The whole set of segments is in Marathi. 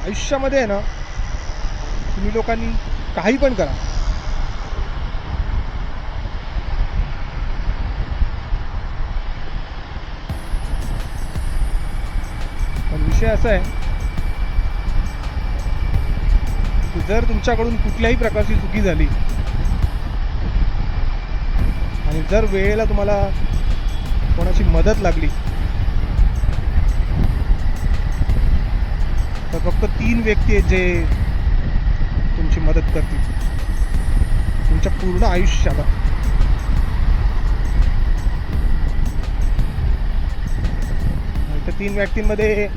आयुष्यामध्ये आहे ना, तुम्ही लोकांनी काही पण करा, पण विषय असा आहे की जर तुमच्याकडून कुठल्याही प्रकारची चुकी झाली आणि जर वेळेला तुम्हाला कोणाची मदत लागली तर फक्त 3 व्यक्ती आहेत जे तुमची मदत करतील तुमच्या पूर्ण आयुष्याला. त्या 3 व्यक्तींमध्ये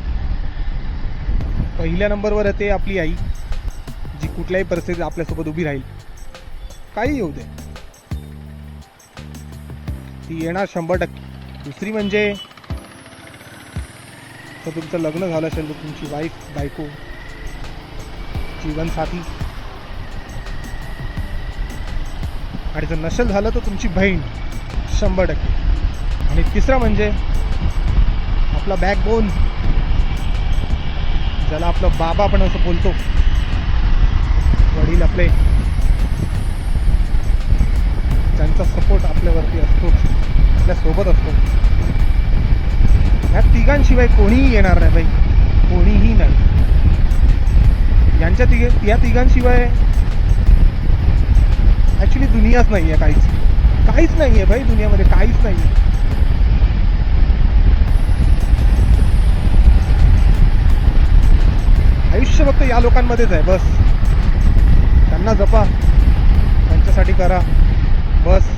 पहिल्या नंबरवर येते आपली आई, जी कुठल्याही परिस्थितीत आपल्यासोबत उभी राहील, काही येऊ दे, ती येणार 100%. दुसरी म्हणजे तर तुमचं लग्न झालं असेल तर तुमची वाईफ, बायको, जीवनसाथी, आणि जर नसेल झालं तर तुमची बहीण 100%. आणि तिसरा म्हणजे आपला बॅकबोन, ज्याला आपला बाबा आपण असं बोलतो, वडील आपले, ज्यांचा सपोर्ट आपल्यावरती असतो, आपल्यासोबत असतो. ह्या तिघांशिवाय कोणीही येणार नाही बाई, कोणीही नाही. या तिघांशिवाय ॲक्च्युली दुनियाच नाही आहे, काहीच नाही आहे भाई, दुनियामध्ये काहीच नाही आहे. आयुष्य फक्त या लोकांमध्येच आहे, बस. त्यांना जपा, त्यांच्यासाठी करा, बस.